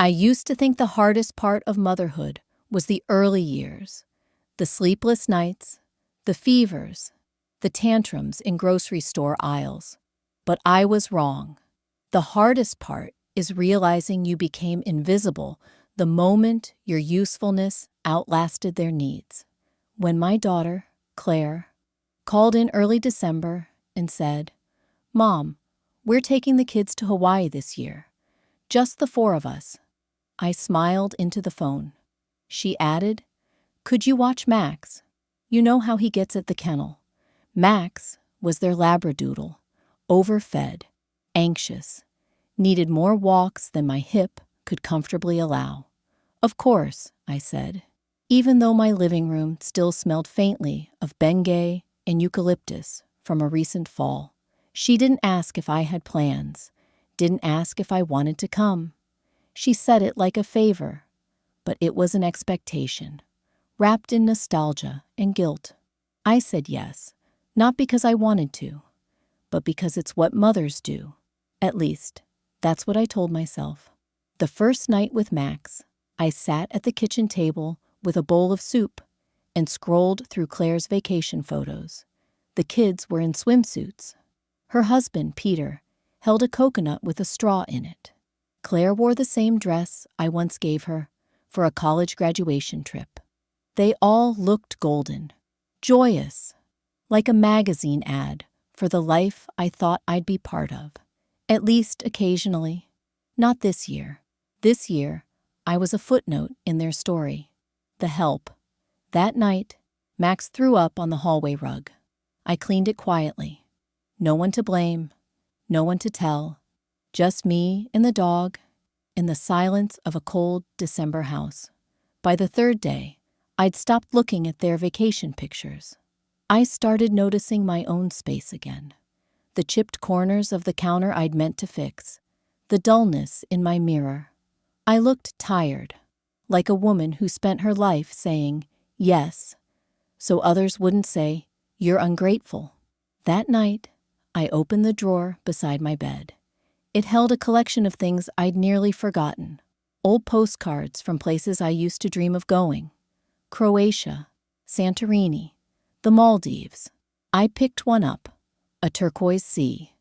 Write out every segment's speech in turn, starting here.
I used to think the hardest part of motherhood was the early years, the sleepless nights, the fevers, the tantrums in grocery store aisles. But I was wrong. The hardest part is realizing you became invisible the moment your usefulness outlasted their needs. When my daughter, Claire, called in early December and said, "Mom, we're taking the kids to Hawaii this year. Just the four of us." I smiled into the phone. She added, "Could you watch Max? You know how he gets at the kennel." Max was their labradoodle, overfed, anxious, needed more walks than my hip could comfortably allow. "Of course," I said, even though my living room still smelled faintly of Bengay and eucalyptus from a recent fall. She didn't ask if I had plans, didn't ask if I wanted to come. She said it like a favor, but it was an expectation, wrapped in nostalgia and guilt. I said yes, not because I wanted to, but because it's what mothers do. At least, that's what I told myself. The first night with Max, I sat at the kitchen table with a bowl of soup and scrolled through Claire's vacation photos. The kids were in swimsuits. Her husband, Peter, held a coconut with a straw in it. Claire wore the same dress I once gave her for a college graduation trip. They all looked golden, joyous, like a magazine ad for the life I thought I'd be part of, at least occasionally. Not this year. This year, I was a footnote in their story. The help. That night, Max threw up on the hallway rug. I cleaned it quietly. No one to blame, no one to tell, just me and the dog in the silence of a cold December house. By the third day, I'd stopped looking at their vacation pictures. I started noticing my own space again. The chipped corners of the counter I'd meant to fix. The dullness in my mirror. I looked tired, like a woman who spent her life saying yes, so others wouldn't say, "You're ungrateful." That night, I opened the drawer beside my bed. It held a collection of things I'd nearly forgotten. Old postcards from places I used to dream of going. Croatia, Santorini, the Maldives. I picked one up, a turquoise sea.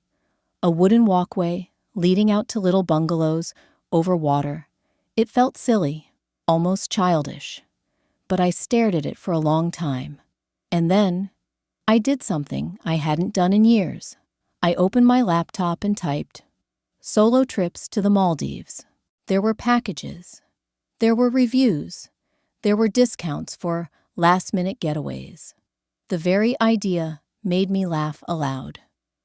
A wooden walkway leading out to little bungalows over water. It felt silly, almost childish. But I stared at it for a long time. And then, I did something I hadn't done in years. I opened my laptop and typed, "Solo trips to the Maldives." There were packages. There were reviews. There were discounts for last-minute getaways. The very idea made me laugh aloud.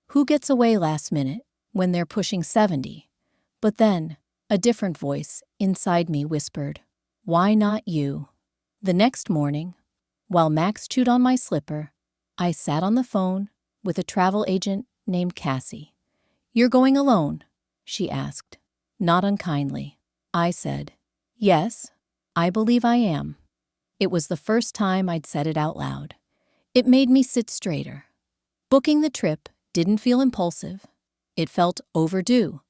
Who gets away last minute when they're pushing 70? But then, a different voice inside me whispered, "Why not you?" The next morning, while Max chewed on my slipper, I sat on the phone with a travel agent named Cassie. "You're going alone?" she asked, not unkindly. I said, "Yes, I believe I am." It was the first time I'd said it out loud. It made me sit straighter. Booking the trip didn't feel impulsive. It felt overdue,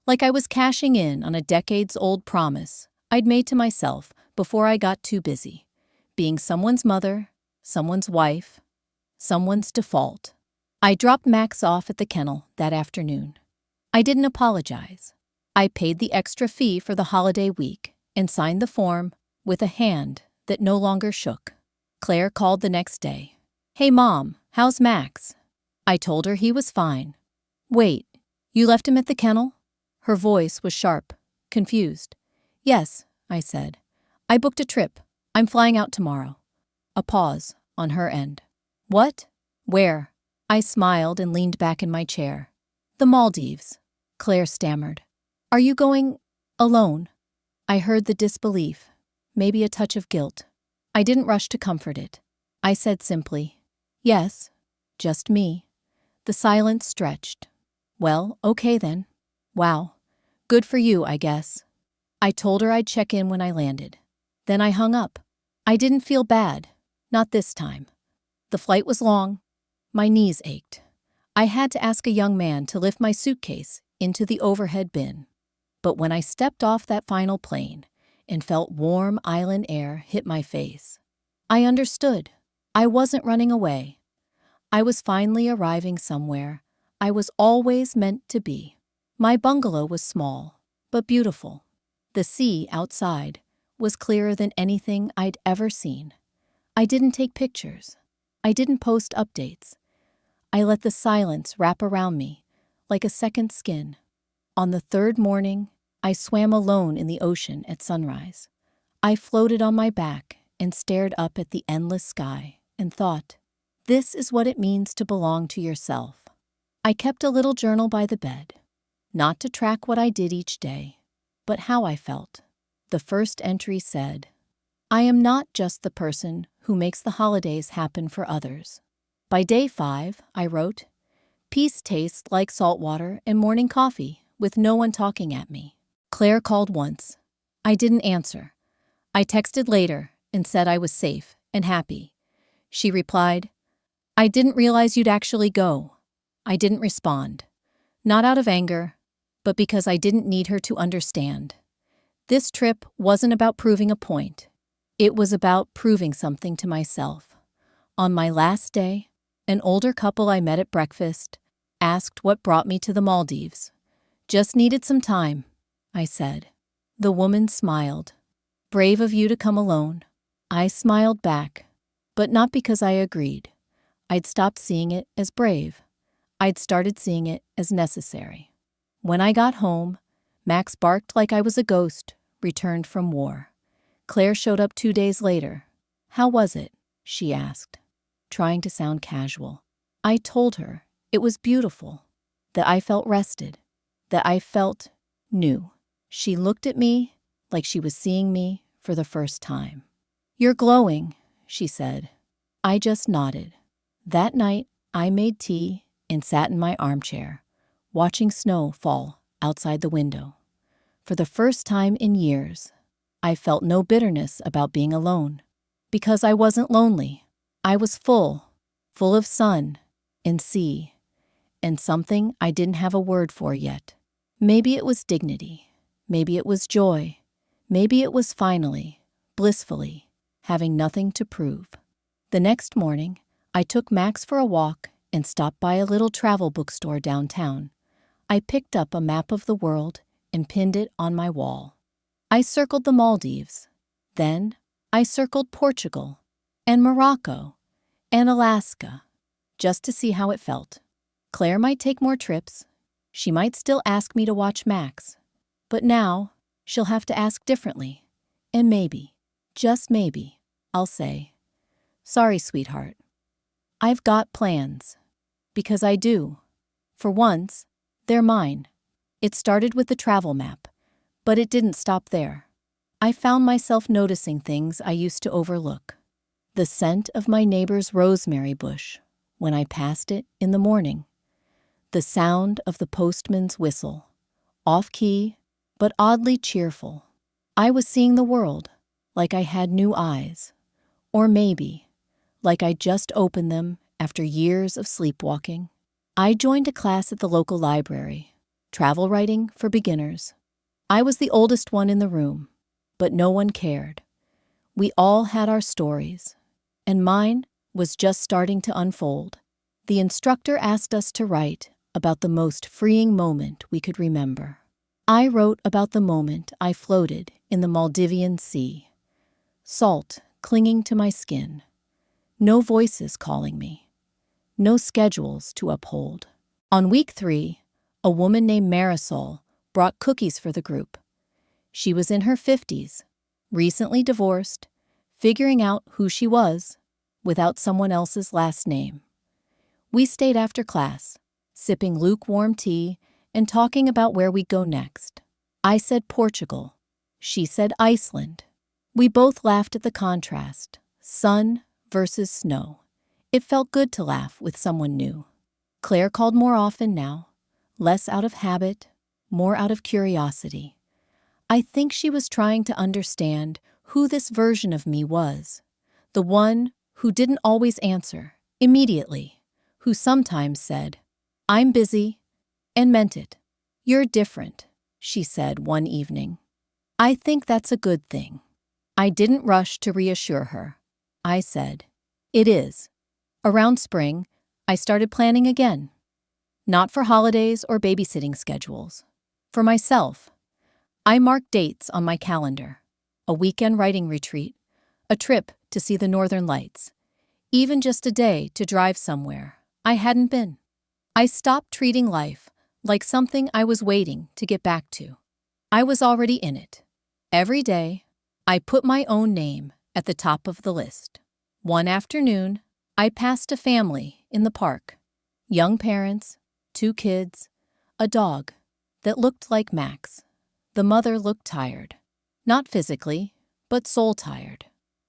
like I was cashing in on a decades-old promise I'd made to myself before I got too busy, being someone's mother, someone's wife, someone's default. I dropped Max off at the kennel that afternoon. I didn't apologize. I paid the extra fee for the holiday week and signed the form with a hand that no longer shook. Claire called the next day. "Hey, Mom, how's Max?" I told her he was fine. "Wait, you left him at the kennel?" Her voice was sharp, confused. "Yes," I said. "I booked a trip. I'm flying out tomorrow." A pause on her end. "What? Where?" I smiled and leaned back in my chair. "The Maldives," Claire stammered. "Are you going alone?" I heard the disbelief, maybe a touch of guilt. I didn't rush to comfort it. I said simply, "Yes, just me." The silence stretched. "Well, okay then. Wow. Good for you, I guess." I told her I'd check in when I landed. Then I hung up. I didn't feel bad. Not this time. The flight was long. My knees ached. I had to ask a young man to lift my suitcase into the overhead bin. But when I stepped off that final plane and felt warm island air hit my face, I understood. I wasn't running away. I was finally arriving somewhere I was always meant to be. My bungalow was small, but beautiful. The sea outside was clearer than anything I'd ever seen. I didn't take pictures. I didn't post updates. I let the silence wrap around me like a second skin. On the third morning, I swam alone in the ocean at sunrise. I floated on my back and stared up at the endless sky and thought, this is what it means to belong to yourself. I kept a little journal by the bed, not to track what I did each day, but how I felt. The first entry said, I am not just the person who makes the holidays happen for others. By day 5, I wrote, peace tastes like salt water and morning coffee with no one talking at me. Claire called once. I didn't answer. I texted later and said I was safe and happy. She replied, I didn't realize you'd actually go. I didn't respond. Not out of anger, but because I didn't need her to understand. This trip wasn't about proving a point. It was about proving something to myself. On my last day, an older couple I met at breakfast asked what brought me to the Maldives. Just needed some time, I said. The woman smiled. Brave of you to come alone. I smiled back, but not because I agreed. I'd stopped seeing it as brave. I'd started seeing it as necessary. When I got home, Max barked like I was a ghost, returned from war. Claire showed up 2 days later. How was it? She asked, trying to sound casual. I told her it was beautiful, that I felt rested, that I felt new. She looked at me like she was seeing me for the first time. You're glowing, she said. I just nodded. That night, I made tea and sat in my armchair, watching snow fall outside the window. For the first time in years, I felt no bitterness about being alone. Because I wasn't lonely. I was full of sun and sea, and something I didn't have a word for yet. Maybe it was dignity. Maybe it was joy. Maybe it was finally, blissfully, having nothing to prove. The next morning, I took Max for a walk and stopped by a little travel bookstore downtown. I picked up a map of the world and pinned it on my wall. I circled the Maldives. Then I circled Portugal and Morocco and Alaska, just to see how it felt. Claire might take more trips. She might still ask me to watch Max. But now, she'll have to ask differently. And maybe, just maybe, I'll say, sorry, sweetheart. I've got plans. Because I do. For once, they're mine. It started with the travel map, but it didn't stop there. I found myself noticing things I used to overlook. The scent of my neighbor's rosemary bush when I passed it in the morning. The sound of the postman's whistle, off-key, but oddly cheerful. I was seeing the world like I had new eyes, or maybe like I just opened them after years of sleepwalking. I joined a class at the local library, travel writing for beginners. I was the oldest one in the room, but no one cared. We all had our stories, and mine was just starting to unfold. The instructor asked us to write about the most freeing moment we could remember. I wrote about the moment I floated in the Maldivian sea, salt clinging to my skin, no voices calling me, no schedules to uphold. On week 3, a woman named Marisol brought cookies for the group. She was in her 50s, recently divorced, figuring out who she was without someone else's last name. We stayed after class, sipping lukewarm tea and talking about where we'd go next. I said Portugal. She said Iceland. We both laughed at the contrast, sun versus snow. It felt good to laugh with someone new. Claire called more often now, less out of habit, more out of curiosity. I think she was trying to understand who this version of me was, the one who didn't always answer immediately, who sometimes said, I'm busy, and meant it. You're different, she said one evening. I think that's a good thing. I didn't rush to reassure her. I said, it is. Around spring, I started planning again. Not for holidays or babysitting schedules. For myself. I marked dates on my calendar. A weekend writing retreat, a trip to see the northern lights, even just a day to drive somewhere I hadn't been. I stopped treating life like something I was waiting to get back to. I was already in it. Every day, I put my own name at the top of the list. One afternoon, I passed a family in the park. Young parents, 2 kids, a dog that looked like Max. The mother looked tired. Not physically, but soul-tired.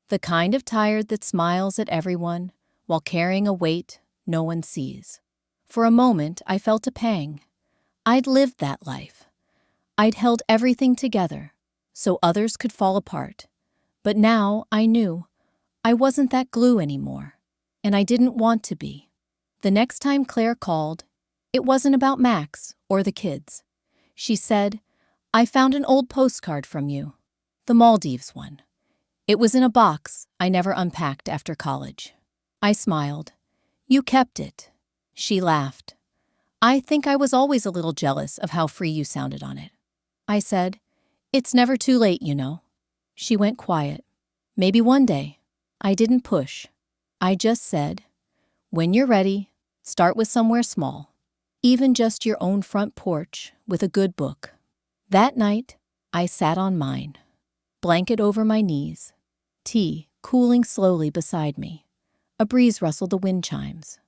The kind of tired that smiles at everyone while carrying a weight no one sees. For a moment, I felt a pang. I'd lived that life. I'd held everything together so others could fall apart. But now I knew I wasn't that glue anymore, and I didn't want to be. The next time Claire called, it wasn't about Max or the kids. She said, I found an old postcard from you, the Maldives one. It was in a box I never unpacked after college. I smiled. You kept it. She laughed. I think I was always a little jealous of how free you sounded on it. I said, it's never too late, you know. She went quiet. Maybe one day. I didn't push. I just said, when you're ready, start with somewhere small. Even just your own front porch with a good book. That night, I sat on mine, blanket over my knees, tea cooling slowly beside me. A breeze rustled the wind chimes.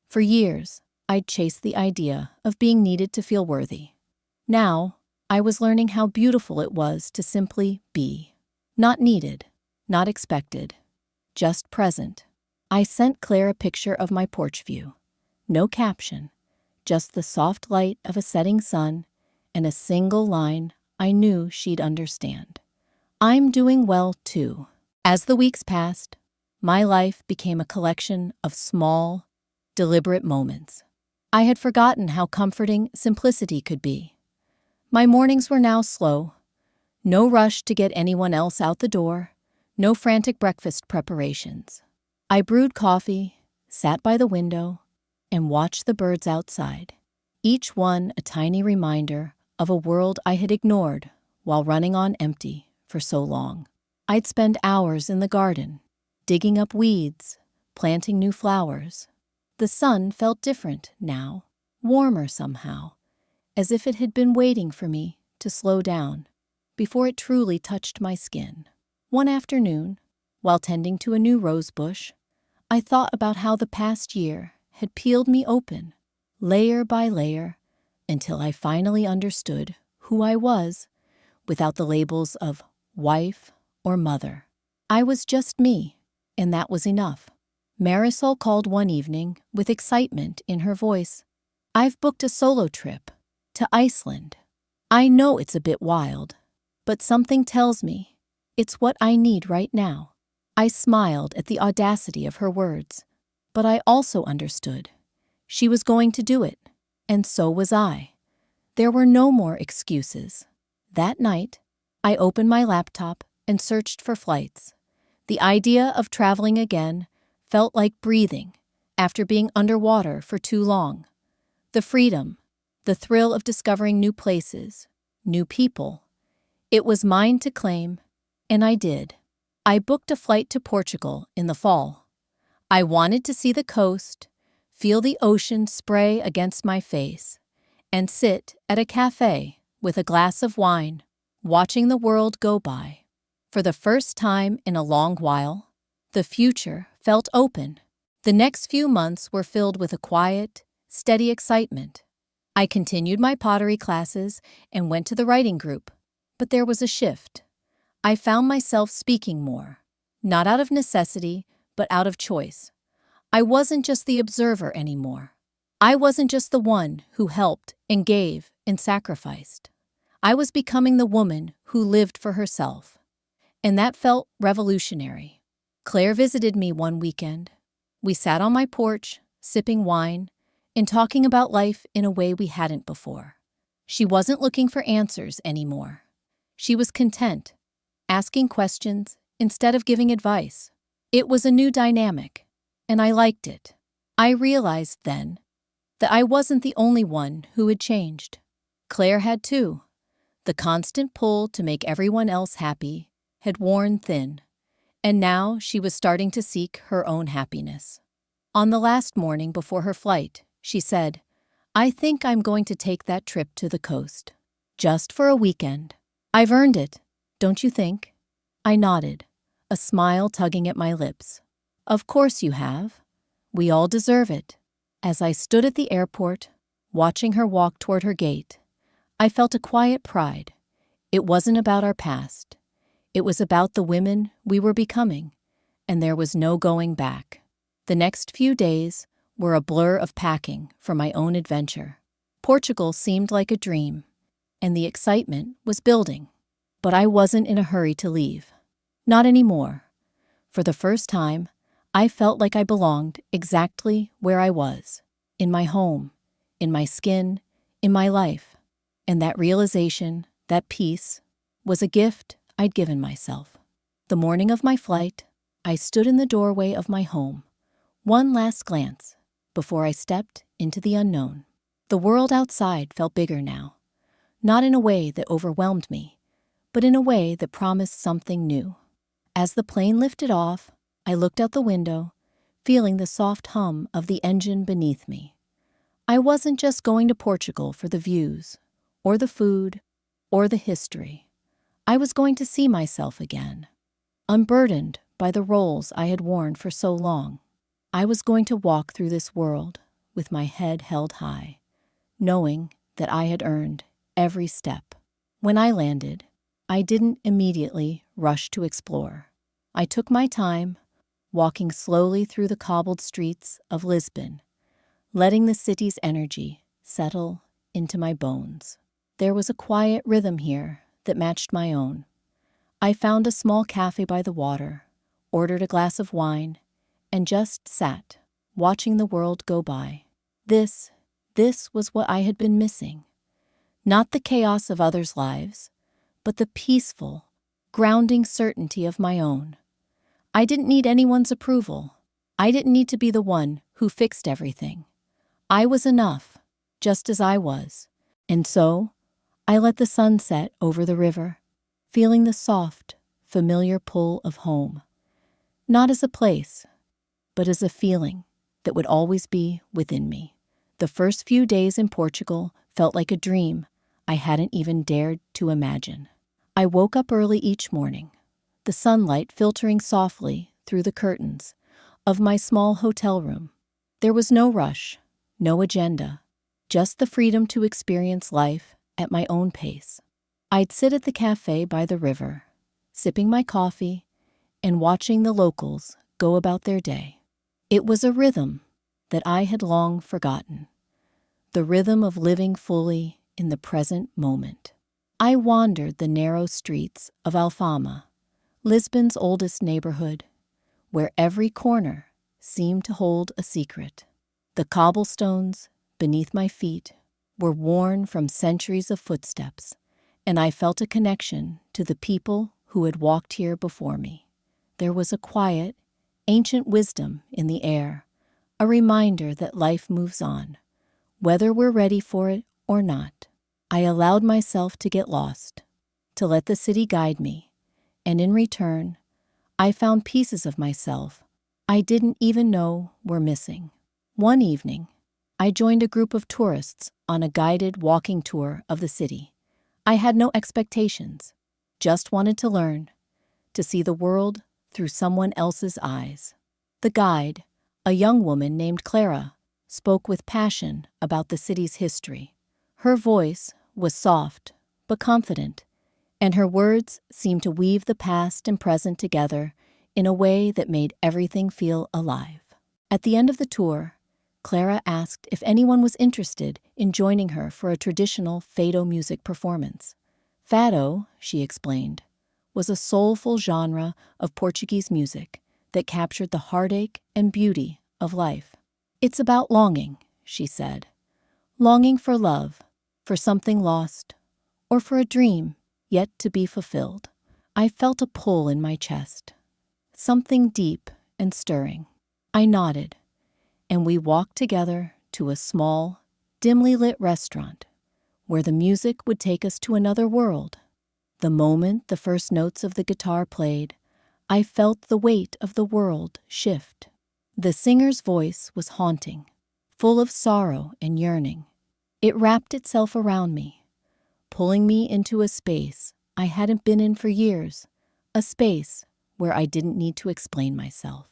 For years, I'd chased the idea of being needed to feel worthy. Now, I was learning how beautiful it was to simply be. Not needed, not expected, just present. I sent Claire a picture of my porch view. No caption, just the soft light of a setting sun and a single line I knew she'd understand. I'm doing well, too. As the weeks passed, my life became a collection of small, deliberate moments. I had forgotten how comforting simplicity could be. My mornings were now slow. No rush to get anyone else out the door. No frantic breakfast preparations. I brewed coffee, sat by the window, and watched the birds outside. Each one a tiny reminder of a world I had ignored while running on empty for so long. I'd spend hours in the garden, digging up weeds, planting new flowers. The sun felt different now, warmer somehow, as if it had been waiting for me to slow down before it truly touched my skin. One afternoon, while tending to a new rose bush, I thought about how the past year had peeled me open, layer by layer, until I finally understood who I was without the labels of wife or mother. I was just me, and that was enough. Marisol called one evening with excitement in her voice. I've booked a solo trip to Iceland. I know it's a bit wild, but something tells me it's what I need right now. I smiled at the audacity of her words, but I also understood. She was going to do it, and so was I. There were no more excuses. That night, I opened my laptop and searched for flights. The idea of traveling again felt like breathing after being underwater for too long. The freedom, the thrill of discovering new places, new people. It was mine to claim, and I did. I booked a flight to Portugal in the fall. I wanted to see the coast, feel the ocean spray against my face, and sit at a cafe with a glass of wine, watching the world go by. For the first time in a long while, the future felt open. The next few months were filled with a quiet, steady excitement. I continued my pottery classes and went to the writing group, but there was a shift. I found myself speaking more, not out of necessity, but out of choice. I wasn't just the observer anymore. I wasn't just the one who helped and gave and sacrificed. I was becoming the woman who lived for herself. And that felt revolutionary. Claire visited me one weekend. We sat on my porch, sipping wine, and talking about life in a way we hadn't before. She wasn't looking for answers anymore. She was content, asking questions instead of giving advice. It was a new dynamic, and I liked it. I realized then that I wasn't the only one who had changed. Claire had too. The constant pull to make everyone else happy had worn thin, and now she was starting to seek her own happiness. On the last morning before her flight, she said, "I think I'm going to take that trip to the coast. Just for a weekend. I've earned it, don't you think?" I nodded, a smile tugging at my lips. "Of course you have. We all deserve it." As I stood at the airport, watching her walk toward her gate, I felt a quiet pride. It wasn't about our past. It was about the women we were becoming, and there was no going back. The next few days were a blur of packing for my own adventure. Portugal seemed like a dream, and the excitement was building. But I wasn't in a hurry to leave. Not anymore. For the first time, I felt like I belonged exactly where I was. In my home, in my skin, in my life. And that realization, that peace, was a gift I'd given myself. The morning of my flight, I stood in the doorway of my home, one last glance before I stepped into the unknown. The world outside felt bigger now, not in a way that overwhelmed me, but in a way that promised something new. As the plane lifted off, I looked out the window, feeling the soft hum of the engine beneath me. I wasn't just going to Portugal for the views, or the food, or the history. I was going to see myself again, unburdened by the roles I had worn for so long. I was going to walk through this world with my head held high, knowing that I had earned every step. When I landed, I didn't immediately rush to explore. I took my time, walking slowly through the cobbled streets of Lisbon, letting the city's energy settle into my bones. There was a quiet rhythm here that matched my own. I found a small cafe by the water, ordered a glass of wine, and just sat, watching the world go by. This was what I had been missing. Not the chaos of others' lives, but the peaceful, grounding certainty of my own. I didn't need anyone's approval. I didn't need to be the one who fixed everything. I was enough, just as I was. And so, I let the sun set over the river, feeling the soft, familiar pull of home. Not as a place, but as a feeling that would always be within me. The first few days in Portugal felt like a dream I hadn't even dared to imagine. I woke up early each morning, the sunlight filtering softly through the curtains of my small hotel room. There was no rush, no agenda, just the freedom to experience life at my own pace. I'd sit at the cafe by the river, sipping my coffee and watching the locals go about their day. It was a rhythm that I had long forgotten, the rhythm of living fully in the present moment. I wandered the narrow streets of Alfama, Lisbon's oldest neighborhood, where every corner seemed to hold a secret. The cobblestones beneath my feet were worn from centuries of footsteps, and I felt a connection to the people who had walked here before me. There was a quiet, ancient wisdom in the air, a reminder that life moves on, whether we're ready for it or not. I allowed myself to get lost, to let the city guide me, and in return, I found pieces of myself I didn't even know were missing. One evening, I joined a group of tourists on a guided walking tour of the city. I had no expectations, just wanted to learn, to see the world through someone else's eyes. The guide, a young woman named Clara, spoke with passion about the city's history. Her voice was soft but confident, and her words seemed to weave the past and present together in a way that made everything feel alive. At the end of the tour, Clara asked if anyone was interested in joining her for a traditional fado music performance. Fado, she explained, was a soulful genre of Portuguese music that captured the heartache and beauty of life. It's about longing, she said. Longing for love, for something lost, or for a dream yet to be fulfilled. I felt a pull in my chest, something deep and stirring. I nodded, and we walked together to a small, dimly lit restaurant where the music would take us to another world. The moment the first notes of the guitar played, I felt the weight of the world shift. The singer's voice was haunting, full of sorrow and yearning. It wrapped itself around me, pulling me into a space I hadn't been in for years, a space where I didn't need to explain myself,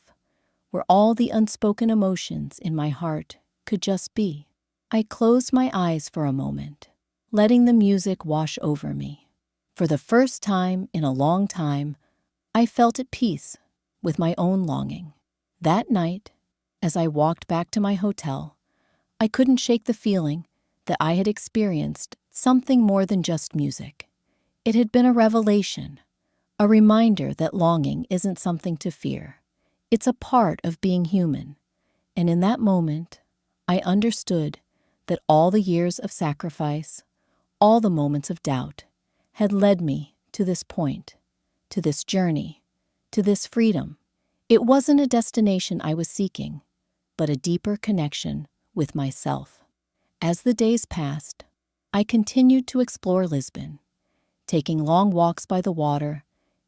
where all the unspoken emotions in my heart could just be. I closed my eyes for a moment, letting the music wash over me. For the first time in a long time, I felt at peace with my own longing. That night, as I walked back to my hotel, I couldn't shake the feeling that I had experienced something more than just music. It had been a revelation, a reminder that longing isn't something to fear. It's a part of being human. And in that moment, I understood that all the years of sacrifice, all the moments of doubt, had led me to this point, to this journey, to this freedom. It wasn't a destination I was seeking, but a deeper connection with myself. As the days passed, I continued to explore Lisbon, taking long walks by the water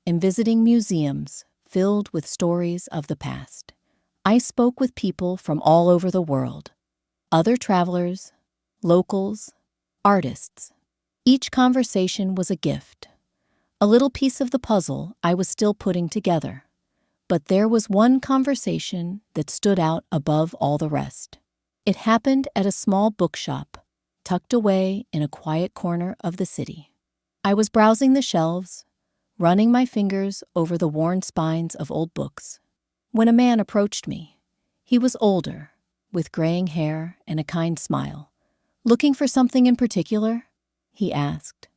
and visiting museums filled with stories of the past. I spoke with people from all over the world, other travelers, locals, artists. Each conversation was a gift, a little piece of the puzzle I was still putting together. But there was one conversation that stood out above all the rest. It happened at a small bookshop, tucked away in a quiet corner of the city. I was browsing the shelves, running my fingers over the worn spines of old books, when a man approached me. He was older, with graying hair and a kind smile. "Looking for something in particular?" he asked.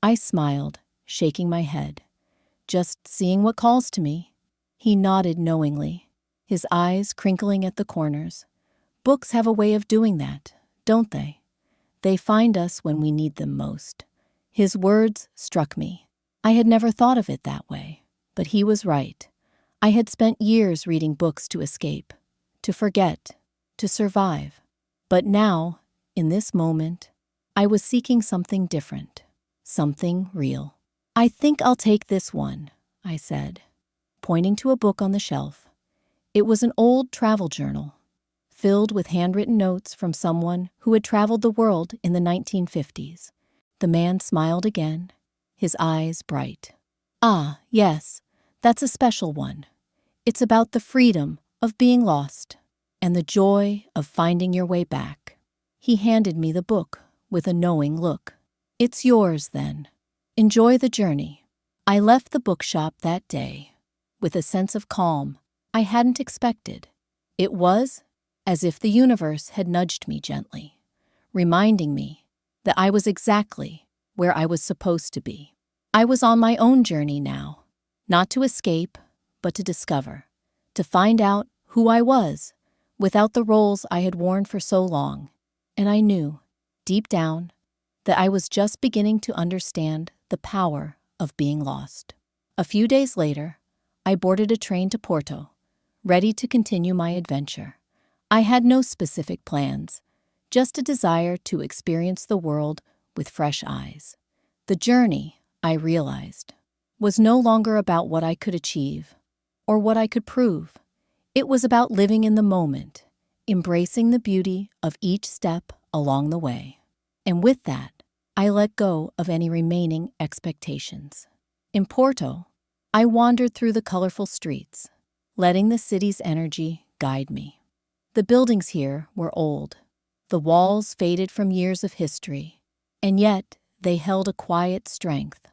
I smiled, shaking my head. "Just seeing what calls to me." He nodded knowingly, his eyes crinkling at the corners. Books have a way of doing that, don't they? They find us when we need them most. His words struck me. I had never thought of it that way, but he was right. I had spent years reading books to escape, to forget, to survive. But now, in this moment, I was seeking something different, something real. "I think I'll take this one," I said, pointing to a book on the shelf. It was an old travel journal, filled with handwritten notes from someone who had traveled the world in the 1950s. The man smiled again, his eyes bright. "Ah, yes, that's a special one. It's about the freedom of being lost and the joy of finding your way back." He handed me the book with a knowing look. "It's yours, then. Enjoy the journey." I left the bookshop that day with a sense of calm I hadn't expected. It was as if the universe had nudged me gently, reminding me that I was exactly where I was supposed to be. I was on my own journey now, not to escape, but to discover, to find out who I was without the roles I had worn for so long. And I knew, deep down, that I was just beginning to understand the power of being lost. A few days later, I boarded a train to Porto, ready to continue my adventure. I had no specific plans, just a desire to experience the world with fresh eyes. The journey, I realized, was no longer about what I could achieve or what I could prove. It was about living in the moment, embracing the beauty of each step along the way. And with that, I let go of any remaining expectations. In Porto, I wandered through the colorful streets, letting the city's energy guide me. The buildings here were old, the walls faded from years of history, and yet they held a quiet strength.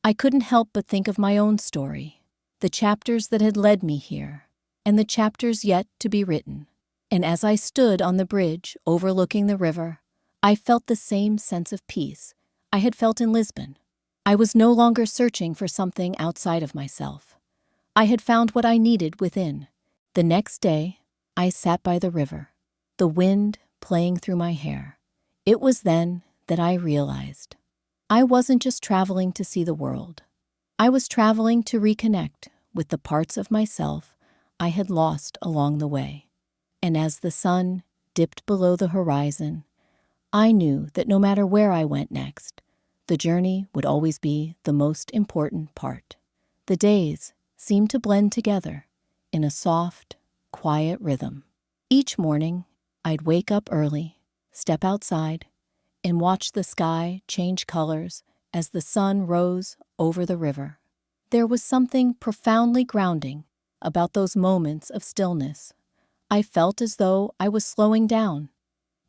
I couldn't help but think of my own story, the chapters that had led me here, and the chapters yet to be written. And as I stood on the bridge overlooking the river, I felt the same sense of peace I had felt in Lisbon. I was no longer searching for something outside of myself. I had found what I needed within. The next day, I sat by the river, the wind playing through my hair. It was then that I realized I wasn't just traveling to see the world. I was traveling to reconnect with the parts of myself I had lost along the way. And as the sun dipped below the horizon, I knew that no matter where I went next, the journey would always be the most important part. The days seemed to blend together in a soft, quiet rhythm. Each morning, I'd wake up early, step outside, and watch the sky change colors as the sun rose over the river. There was something profoundly grounding about those moments of stillness. I felt as though I was slowing down,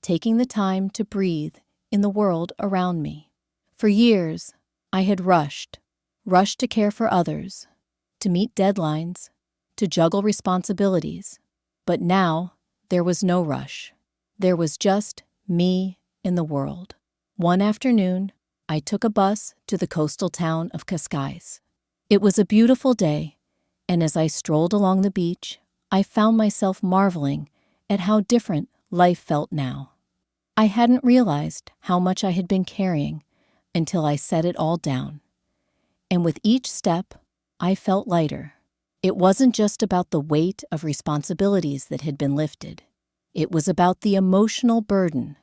taking the time to breathe in the world around me. For years, I had rushed to care for others, to meet deadlines, to juggle responsibilities. But now, there was no rush. There was just me in the world. One afternoon, I took a bus to the coastal town of Cascais. It was a beautiful day, and as I strolled along the beach, I found myself marveling at how different life felt now. I hadn't realized how much I had been carrying until I set it all down. And with each step, I felt lighter. It wasn't just about the weight of responsibilities that had been lifted. It was about the emotional burden,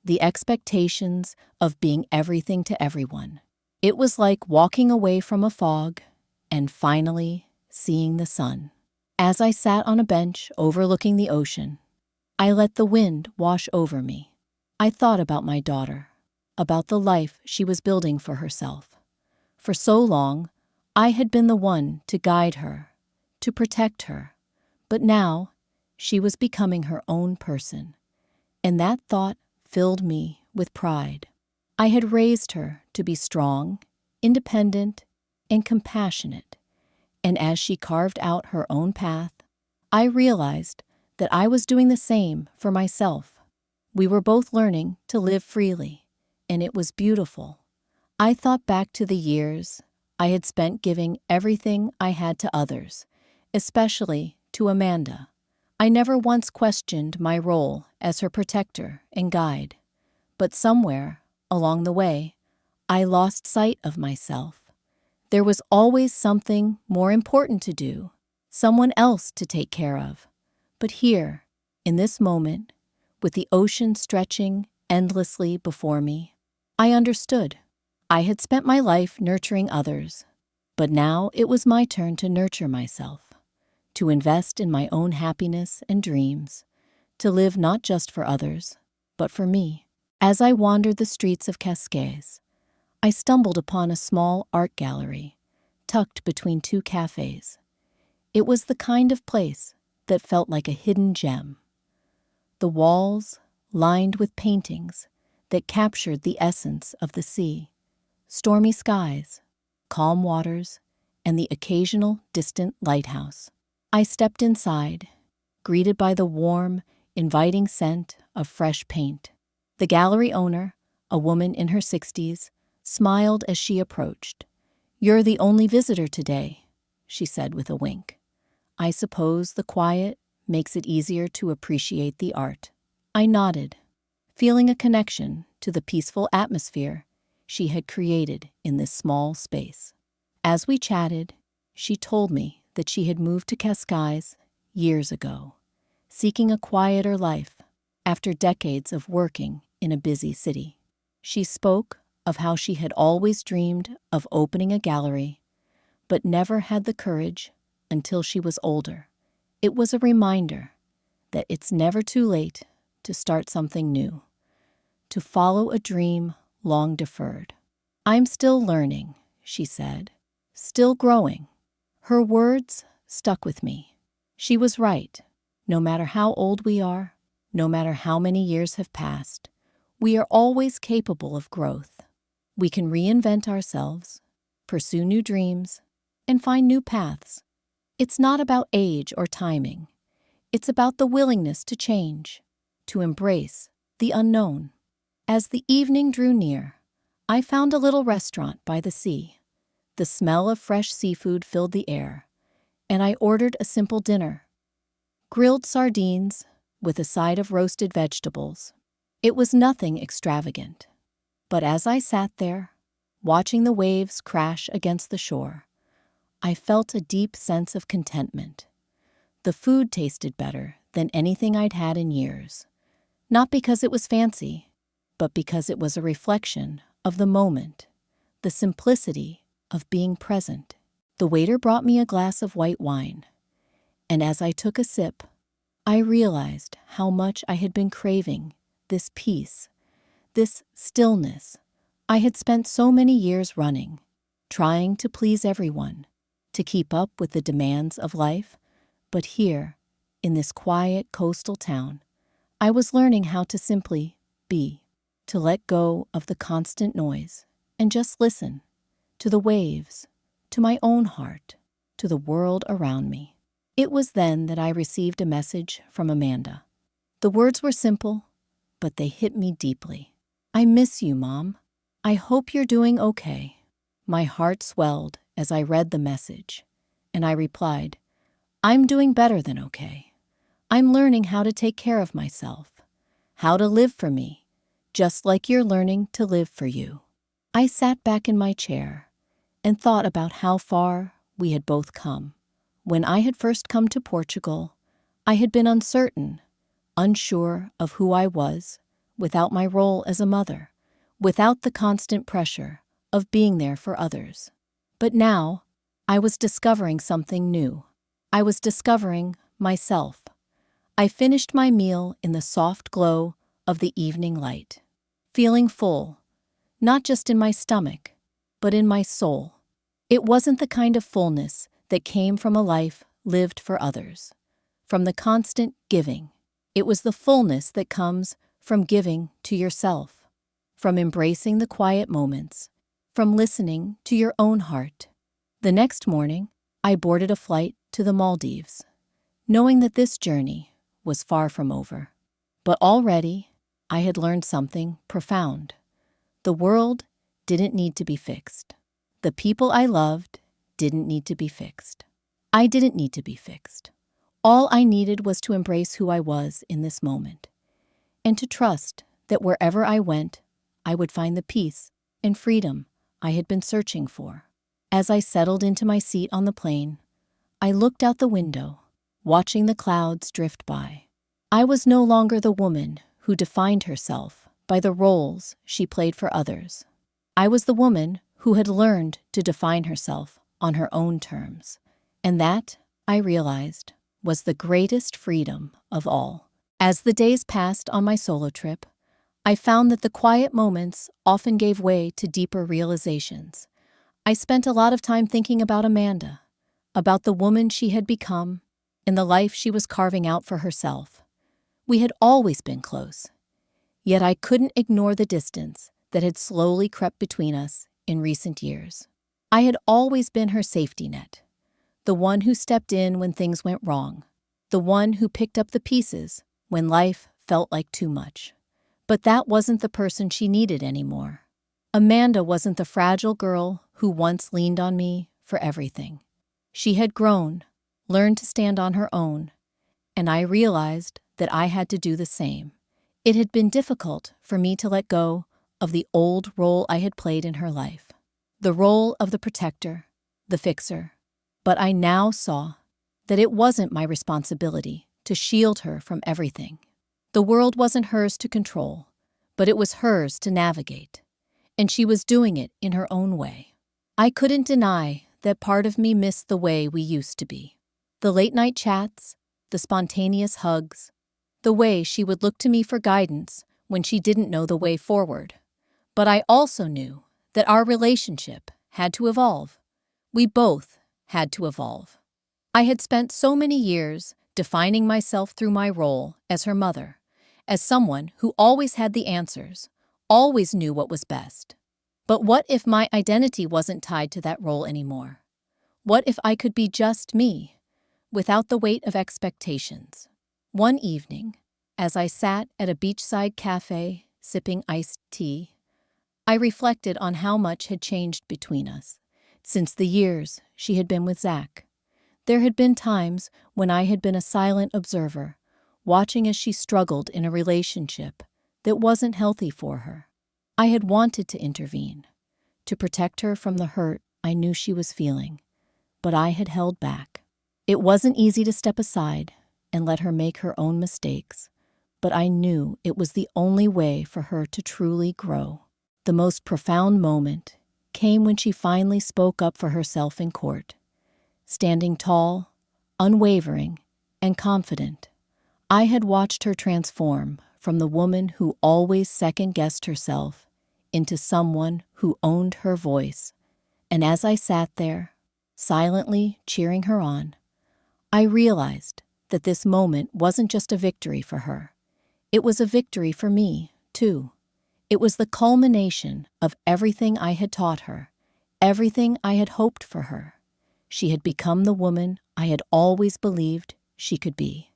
the expectations of being everything to everyone. It was like walking away from a fog and finally seeing the sun. As I sat on a bench overlooking the ocean, I let the wind wash over me. I thought about my daughter, about the life she was building for herself. For so long, I had been the one to guide her, to protect her, but now she was becoming her own person, and that thought filled me with pride. I had raised her to be strong, independent, and compassionate, and as she carved out her own path, I realized that I was doing the same for myself. We were both learning to live freely, and it was beautiful. I thought back to the years I had spent giving everything I had to others, especially to Amanda. I never once questioned my role as her protector and guide, but somewhere along the way, I lost sight of myself. There was always something more important to do, someone else to take care of. But here, in this moment, with the ocean stretching endlessly before me, I understood. I had spent my life nurturing others, but now it was my turn to nurture myself, to invest in my own happiness and dreams, to live not just for others, but for me. As I wandered the streets of Cascais, I stumbled upon a small art gallery tucked between two cafes. It was the kind of place that felt like a hidden gem. The walls lined with paintings that captured the essence of the sea, stormy skies, calm waters, and the occasional distant lighthouse. I stepped inside, greeted by the warm, inviting scent of fresh paint. The gallery owner, a woman in her 60s, smiled as she approached. "You're the only visitor today," she said with a wink. "I suppose the quiet makes it easier to appreciate the art." I nodded, feeling a connection to the peaceful atmosphere she had created in this small space. As we chatted, she told me that she had moved to Cascais years ago, seeking a quieter life after decades of working in a busy city. She spoke of how she had always dreamed of opening a gallery, but never had the courage until she was older. It was a reminder that it's never too late to start something new, to follow a dream long deferred. "I'm still learning," she said, "still growing." Her words stuck with me. She was right. No matter how old we are, no matter how many years have passed, we are always capable of growth. We can reinvent ourselves, pursue new dreams, and find new paths. It's not about age or timing. It's about the willingness to change, to embrace the unknown. As the evening drew near, I found a little restaurant by the sea. The smell of fresh seafood filled the air, and I ordered a simple dinner: grilled sardines with a side of roasted vegetables. It was nothing extravagant, But as I sat there, watching the waves crash against the shore, I felt a deep sense of contentment. The food tasted better than anything I'd had in years, not because it was fancy, but because it was a reflection of the moment, the simplicity of being present. The waiter brought me a glass of white wine, and as I took a sip, I realized how much I had been craving this peace, this stillness. I had spent so many years running, trying to please everyone, to keep up with the demands of life, but here, in this quiet coastal town, I was learning how to simply be, to let go of the constant noise and just listen to the waves, to my own heart, to the world around me. It was then that I received a message from Amanda. The words were simple, but they hit me deeply. "I miss you, Mom. I hope you're doing okay." My heart swelled as I read the message, and I replied, "I'm doing better than okay. I'm learning how to take care of myself, how to live for me, just like you're learning to live for you." I sat back in my chair and thought about how far we had both come. When I had first come to Portugal, I had been uncertain, unsure of who I was, without my role as a mother, without the constant pressure of being there for others. But now, I was discovering something new. I was discovering myself. I finished my meal in the soft glow of the evening light, feeling full, not just in my stomach, but in my soul. It wasn't the kind of fullness that came from a life lived for others, from the constant giving. It was the fullness that comes from giving to yourself, from embracing the quiet moments, from listening to your own heart. The next morning, I boarded a flight to the Maldives, knowing that this journey was far from over. But already, I had learned something profound. The world didn't need to be fixed. The people I loved didn't need to be fixed. I didn't need to be fixed. All I needed was to embrace who I was in this moment, and to trust that wherever I went, I would find the peace and freedom I had been searching for. As I settled into my seat on the plane, I looked out the window, watching the clouds drift by. I was no longer the woman who defined herself by the roles she played for others. I was the woman who had learned to define herself on her own terms, and that, I realized, was the greatest freedom of all. As the days passed on my solo trip, I found that the quiet moments often gave way to deeper realizations. I spent a lot of time thinking about Amanda, about the woman she had become, and the life she was carving out for herself. We had always been close, yet I couldn't ignore the distance that had slowly crept between us in recent years. I had always been her safety net, the one who stepped in when things went wrong, the one who picked up the pieces when life felt like too much. But that wasn't the person she needed anymore. Amanda wasn't the fragile girl who once leaned on me for everything. She had grown, learned to stand on her own, and I realized that I had to do the same. It had been difficult for me to let go of the old role I had played in her life, the role of the protector, the fixer. But I now saw that it wasn't my responsibility to shield her from everything. The world wasn't hers to control, but it was hers to navigate, and she was doing it in her own way. I couldn't deny that part of me missed the way we used to be. The late-night chats, the spontaneous hugs, the way she would look to me for guidance when she didn't know the way forward. But I also knew that our relationship had to evolve. We both had to evolve. I had spent so many years defining myself through my role as her mother, as someone who always had the answers, always knew what was best. But what if my identity wasn't tied to that role anymore? What if I could be just me, without the weight of expectations? One evening, as I sat at a beachside cafe sipping iced tea, I reflected on how much had changed between us since the years she had been with Zach. There had been times when I had been a silent observer, watching as she struggled in a relationship that wasn't healthy for her. I had wanted to intervene, to protect her from the hurt I knew she was feeling, but I had held back. It wasn't easy to step aside and let her make her own mistakes, but I knew it was the only way for her to truly grow. The most profound moment came when she finally spoke up for herself in court, standing tall, unwavering, and confident. I had watched her transform from the woman who always second-guessed herself into someone who owned her voice, and as I sat there, silently cheering her on, I realized that this moment wasn't just a victory for her. It was a victory for me, too. It was the culmination of everything I had taught her, everything I had hoped for her. She had become the woman I had always believed she could be,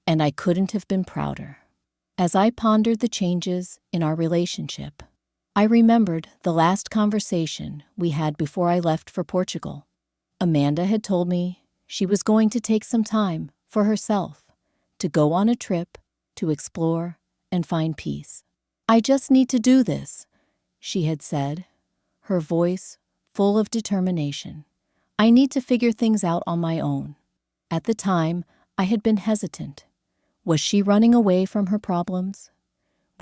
and I couldn't have been prouder. As I pondered the changes in our relationship, I remembered the last conversation we had before I left for Portugal. Amanda had told me she was going to take some time for herself, to go on a trip, to explore and find peace. "I just need to do this," she had said, her voice full of determination. "I need to figure things out on my own." At the time, I had been hesitant. Was she running away from her problems?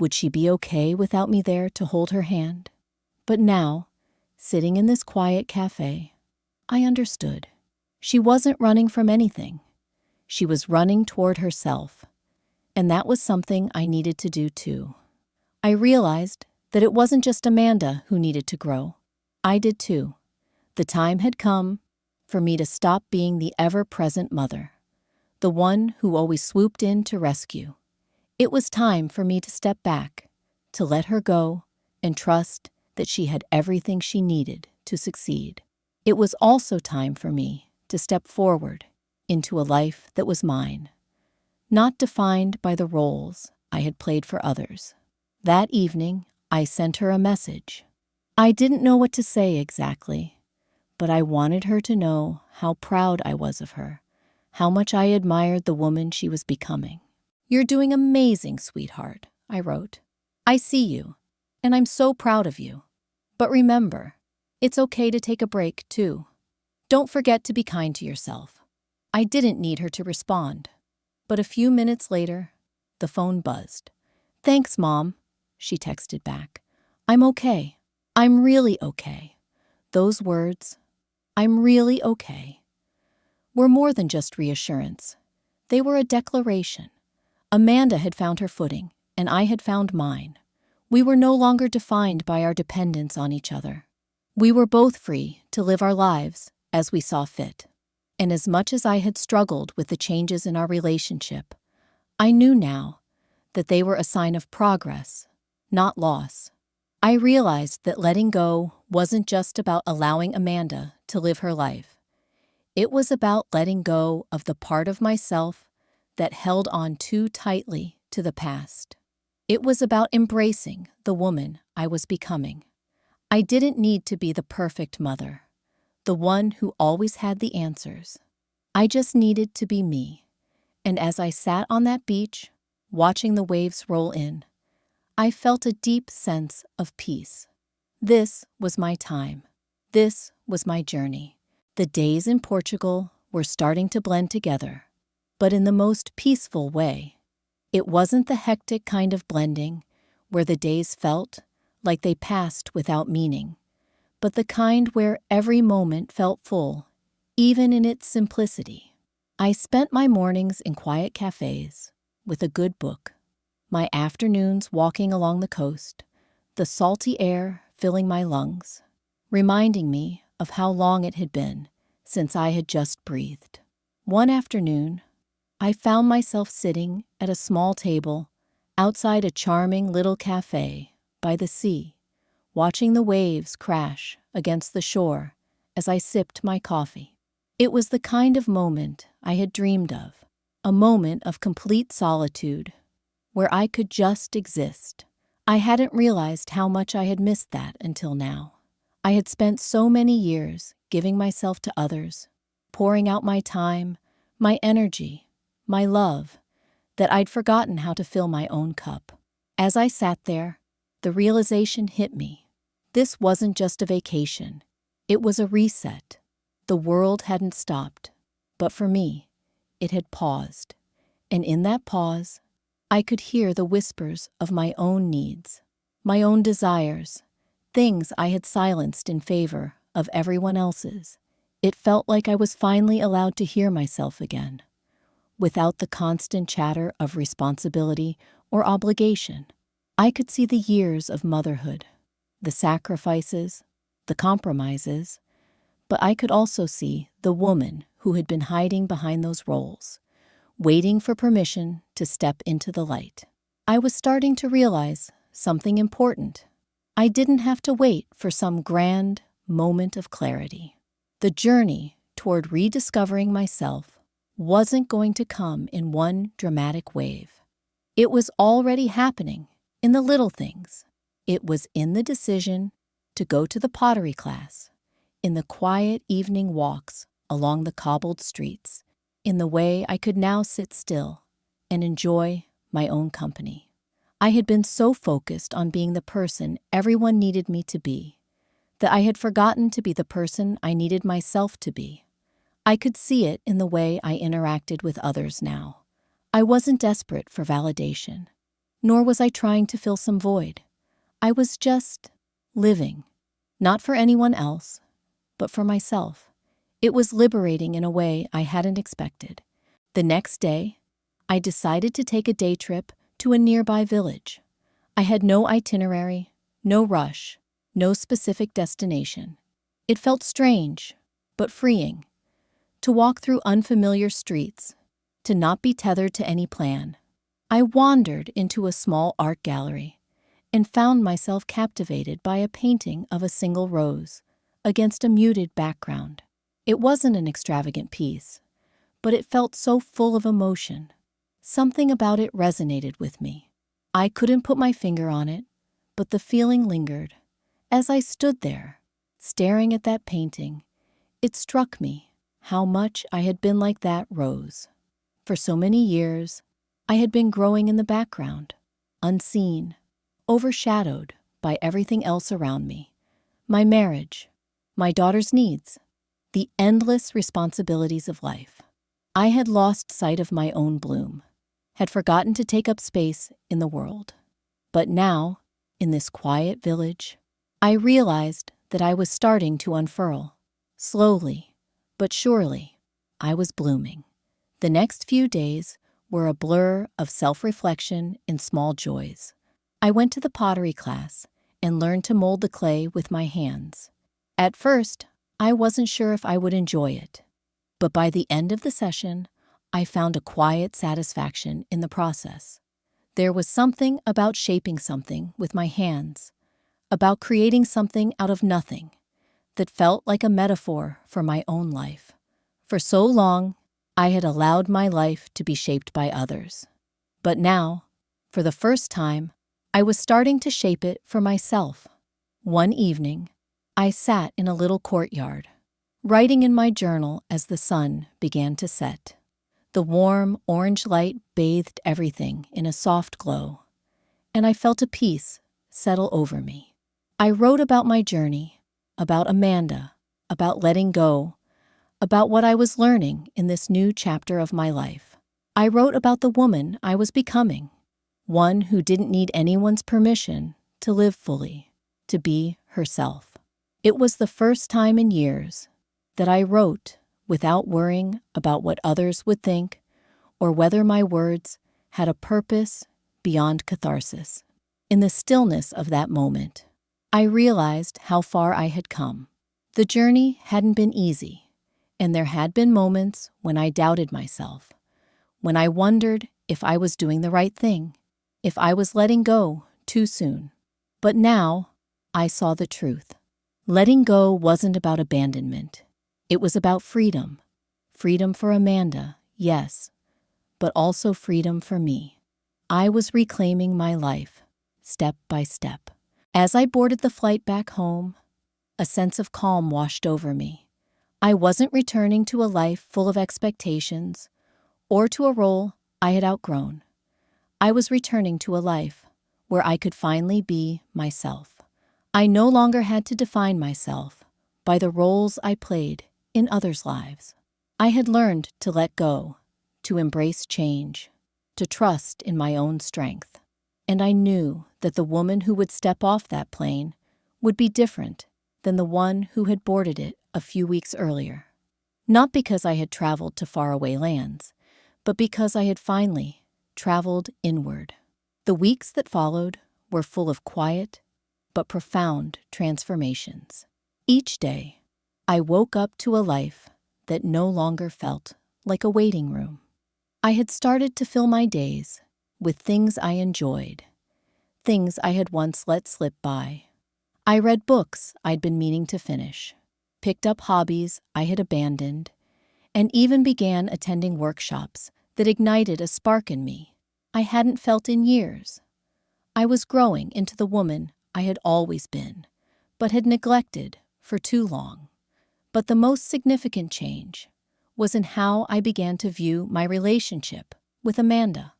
Would she be okay without me there to hold her hand? But now, sitting in this quiet cafe, I understood. She wasn't running from anything. She was running toward herself, and that was something I needed to do too. I realized that it wasn't just Amanda who needed to grow. I did too. The time had come for me to stop being the ever-present mother, the one who always swooped in to rescue. It was time for me to step back, to let her go, and trust that she had everything she needed to succeed. It was also time for me to step forward into a life that was mine, not defined by the roles I had played for others. That evening, I sent her a message. I didn't know what to say exactly, but I wanted her to know how proud I was of her, how much I admired the woman she was becoming. "You're doing amazing, sweetheart," I wrote. "I see you, and I'm so proud of you. But remember, it's okay to take a break, too. Don't forget to be kind to yourself." I didn't need her to respond, but a few minutes later, the phone buzzed. "Thanks, Mom," she texted back. "I'm okay. I'm really okay." Those words, "I'm really okay," were more than just reassurance. They were a declaration. Amanda had found her footing, and I had found mine. We were no longer defined by our dependence on each other. We were both free to live our lives as we saw fit. And as much as I had struggled with the changes in our relationship, I knew now that they were a sign of progress, not loss. I realized that letting go wasn't just about allowing Amanda to live her life. It was about letting go of the part of myself that held on too tightly to the past. It was about embracing the woman I was becoming. I didn't need to be the perfect mother, the one who always had the answers. I just needed to be me. And as I sat on that beach, watching the waves roll in, I felt a deep sense of peace. This was my time. This was my journey. The days in Portugal were starting to blend together, but in the most peaceful way. It wasn't the hectic kind of blending where the days felt like they passed without meaning, but the kind where every moment felt full, even in its simplicity. I spent my mornings in quiet cafes with a good book, my afternoons walking along the coast, the salty air filling my lungs, reminding me of how long it had been since I had just breathed. One afternoon, I found myself sitting at a small table outside a charming little cafe by the sea, watching the waves crash against the shore as I sipped my coffee. It was the kind of moment I had dreamed of, a moment of complete solitude where I could just exist. I hadn't realized how much I had missed that until now. I had spent so many years giving myself to others, pouring out my time, my energy, my love, that I'd forgotten how to fill my own cup. As I sat there, the realization hit me. This wasn't just a vacation. It was a reset. The world hadn't stopped. But for me, it had paused. And in that pause, I could hear the whispers of my own needs, my own desires, things I had silenced in favor of everyone else's. It felt like I was finally allowed to hear myself again, without the constant chatter of responsibility or obligation. I could see the years of motherhood, the sacrifices, the compromises, but I could also see the woman who had been hiding behind those roles, waiting for permission to step into the light. I was starting to realize something important. I didn't have to wait for some grand moment of clarity. The journey toward rediscovering myself wasn't going to come in one dramatic wave. It was already happening in the little things. It was in the decision to go to the pottery class, in the quiet evening walks along the cobbled streets, in the way I could now sit still and enjoy my own company. I had been so focused on being the person everyone needed me to be that I had forgotten to be the person I needed myself to be. I could see it in the way I interacted with others now. I wasn't desperate for validation, nor was I trying to fill some void. I was just living, not for anyone else, but for myself. It was liberating in a way I hadn't expected. The next day, I decided to take a day trip to a nearby village. I had no itinerary, no rush, no specific destination. It felt strange, but freeing, to walk through unfamiliar streets, to not be tethered to any plan. I wandered into a small art gallery and found myself captivated by a painting of a single rose against a muted background. It wasn't an extravagant piece, but it felt so full of emotion. Something about it resonated with me. I couldn't put my finger on it, but the feeling lingered. As I stood there, staring at that painting, it struck me how much I had been like that rose. For so many years, I had been growing in the background, unseen, overshadowed by everything else around me. My marriage, my daughter's needs, the endless responsibilities of life. I had lost sight of my own bloom, had forgotten to take up space in the world. But now, in this quiet village, I realized that I was starting to unfurl. Slowly, but surely, I was blooming. The next few days were a blur of self-reflection and small joys. I went to the pottery class and learned to mold the clay with my hands. At first, I wasn't sure if I would enjoy it, but by the end of the session, I found a quiet satisfaction in the process. There was something about shaping something with my hands, about creating something out of nothing, that felt like a metaphor for my own life. For so long, I had allowed my life to be shaped by others. But now, for the first time, I was starting to shape it for myself. One evening, I sat in a little courtyard, writing in my journal as the sun began to set. The warm orange light bathed everything in a soft glow, and I felt a peace settle over me. I wrote about my journey, about Amanda, about letting go, about what I was learning in this new chapter of my life. I wrote about the woman I was becoming, one who didn't need anyone's permission to live fully, to be herself. It was the first time in years that I wrote without worrying about what others would think or whether my words had a purpose beyond catharsis. In the stillness of that moment, I realized how far I had come. The journey hadn't been easy, and there had been moments when I doubted myself, when I wondered if I was doing the right thing, if I was letting go too soon. But now, I saw the truth. Letting go wasn't about abandonment. It was about freedom. Freedom for Amanda, yes, but also freedom for me. I was reclaiming my life, step by step. As I boarded the flight back home, a sense of calm washed over me. I wasn't returning to a life full of expectations or to a role I had outgrown. I was returning to a life where I could finally be myself. I no longer had to define myself by the roles I played in others' lives. I had learned to let go, to embrace change, to trust in my own strength. And I knew that the woman who would step off that plane would be different than the one who had boarded it a few weeks earlier. Not because I had traveled to faraway lands, but because I had finally traveled inward. The weeks that followed were full of quiet but profound transformations. Each day, I woke up to a life that no longer felt like a waiting room. I had started to fill my days with things I enjoyed, things I had once let slip by. I read books I'd been meaning to finish, picked up hobbies I had abandoned, and even began attending workshops that ignited a spark in me I hadn't felt in years. I was growing into the woman I had always been, but had neglected for too long. But the most significant change was in how I began to view my relationship with Amanda.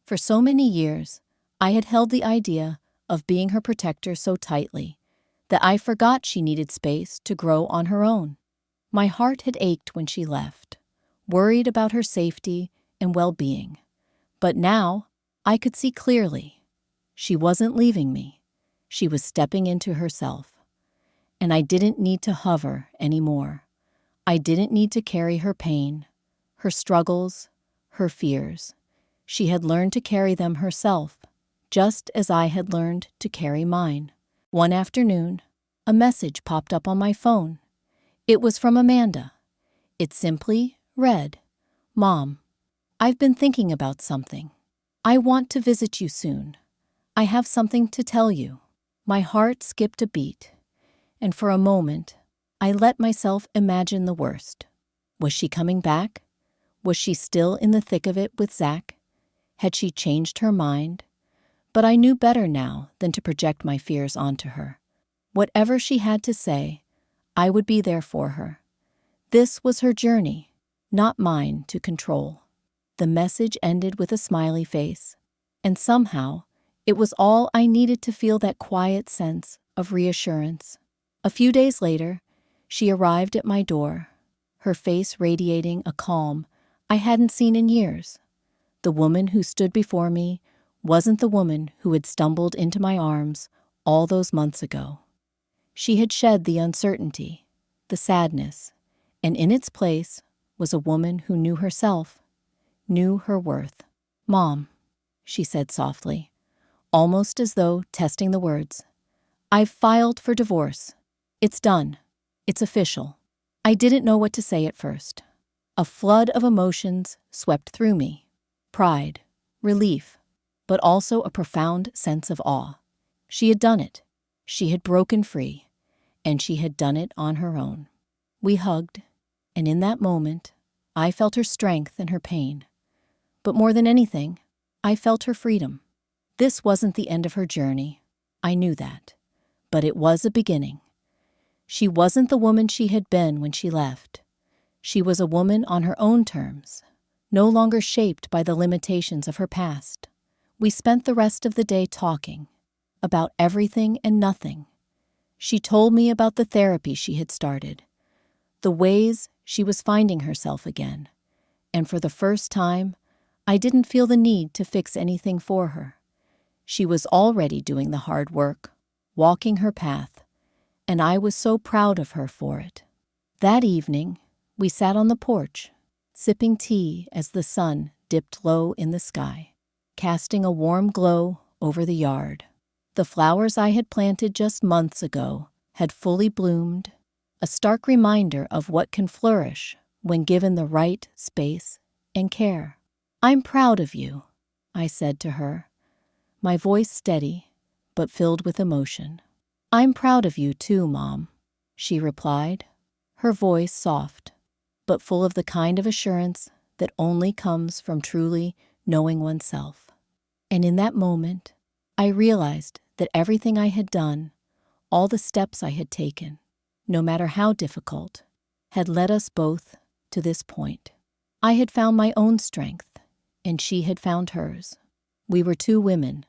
For so many years, I had held the idea of being her protector so tightly that I forgot she needed space to grow on her own. My heart had ached when she left, worried about her safety and well-being. But now, I could see clearly. She wasn't leaving me. She was stepping into herself. And I didn't need to hover anymore. I didn't need to carry her pain, her struggles, her fears. She had learned to carry them herself, just as I had learned to carry mine. One afternoon, a message popped up on my phone. It was from Amanda. It simply read, "Mom, I've been thinking about something. I want to visit you soon. I have something to tell you." My heart skipped a beat, and for a moment, I let myself imagine the worst. Was she coming back? Was she still in the thick of it with Zach? Had she changed her mind? But I knew better now than to project my fears onto her. Whatever she had to say, I would be there for her. This was her journey, not mine to control. The message ended with a smiley face, and somehow it was all I needed to feel that quiet sense of reassurance. A few days later, she arrived at my door, her face radiating a calm I hadn't seen in years. The woman who stood before me wasn't the woman who had stumbled into my arms all those months ago. She had shed the uncertainty, the sadness, and in its place was a woman who knew herself, knew her worth. "Mom," she said softly, almost as though testing the words, "I've filed for divorce. It's done. It's official." I didn't know what to say at first. A flood of emotions swept through me. Pride, relief, but also a profound sense of awe. She had done it. She had broken free, and she had done it on her own. We hugged, and in that moment, I felt her strength and her pain. But more than anything, I felt her freedom. This wasn't the end of her journey. I knew that. But it was a beginning. She wasn't the woman she had been when she left. She was a woman on her own terms, no longer shaped by the limitations of her past. We spent the rest of the day talking about everything and nothing. She told me about the therapy she had started, the ways she was finding herself again, and for the first time, I didn't feel the need to fix anything for her. She was already doing the hard work, walking her path, and I was so proud of her for it. That evening, we sat on the porch, sipping tea as the sun dipped low in the sky, casting a warm glow over the yard. The flowers I had planted just months ago had fully bloomed, a stark reminder of what can flourish when given the right space and care. "I'm proud of you," I said to her, my voice steady but filled with emotion. "I'm proud of you too, Mom," she replied, her voice soft, but full of the kind of assurance that only comes from truly knowing oneself. And in that moment, I realized that everything I had done, all the steps I had taken, no matter how difficult, had led us both to this point. I had found my own strength, and she had found hers. We were two women,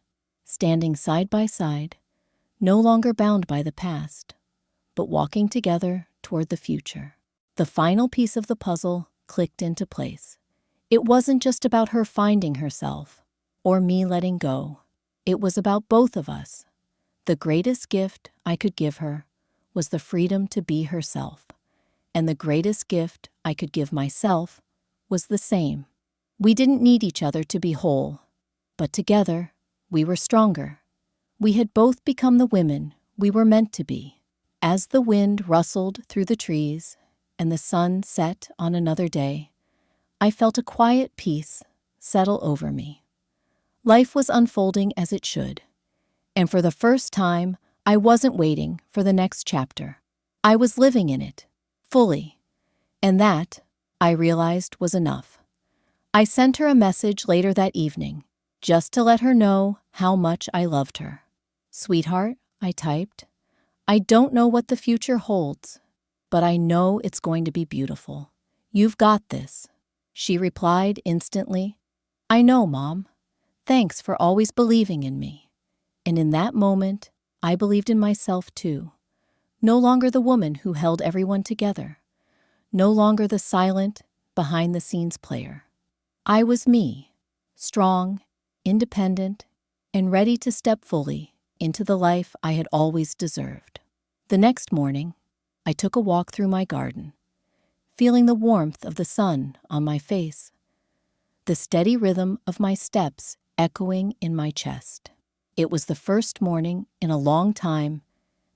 standing side by side, no longer bound by the past, but walking together toward the future. The final piece of the puzzle clicked into place. It wasn't just about her finding herself or me letting go. It was about both of us. The greatest gift I could give her was the freedom to be herself, and the greatest gift I could give myself was the same. We didn't need each other to be whole, but together we were stronger. We had both become the women we were meant to be. As the wind rustled through the trees and the sun set on another day, I felt a quiet peace settle over me. Life was unfolding as it should, and for the first time, I wasn't waiting for the next chapter. I was living in it, fully, and that, I realized, was enough. I sent her a message later that evening, just to let her know how much I loved her. "Sweetheart," I typed, "I don't know what the future holds, but I know it's going to be beautiful. You've got this." She replied instantly, "I know, Mom. Thanks for always believing in me." And in that moment, I believed in myself too. No longer the woman who held everyone together. No longer the silent, behind-the-scenes player. I was me, strong, independent, and ready to step fully into the life I had always deserved. The next morning, I took a walk through my garden, feeling the warmth of the sun on my face, the steady rhythm of my steps echoing in my chest. It was the first morning in a long time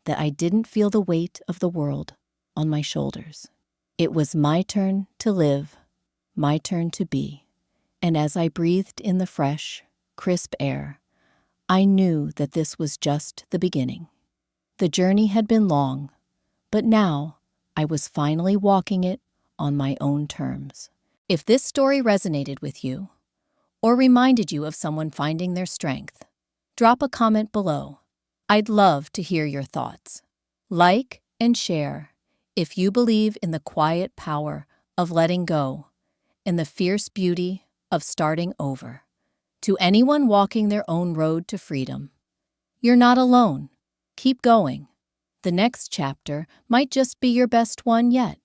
that I didn't feel the weight of the world on my shoulders. It was my turn to live, my turn to be. And as I breathed in the fresh, crisp air, I knew that this was just the beginning. The journey had been long, but now I was finally walking it on my own terms. If this story resonated with you, or reminded you of someone finding their strength, drop a comment below. I'd love to hear your thoughts. Like and share if you believe in the quiet power of letting go and the fierce beauty of starting over. To anyone walking their own road to freedom, you're not alone. Keep going. The next chapter might just be your best one yet.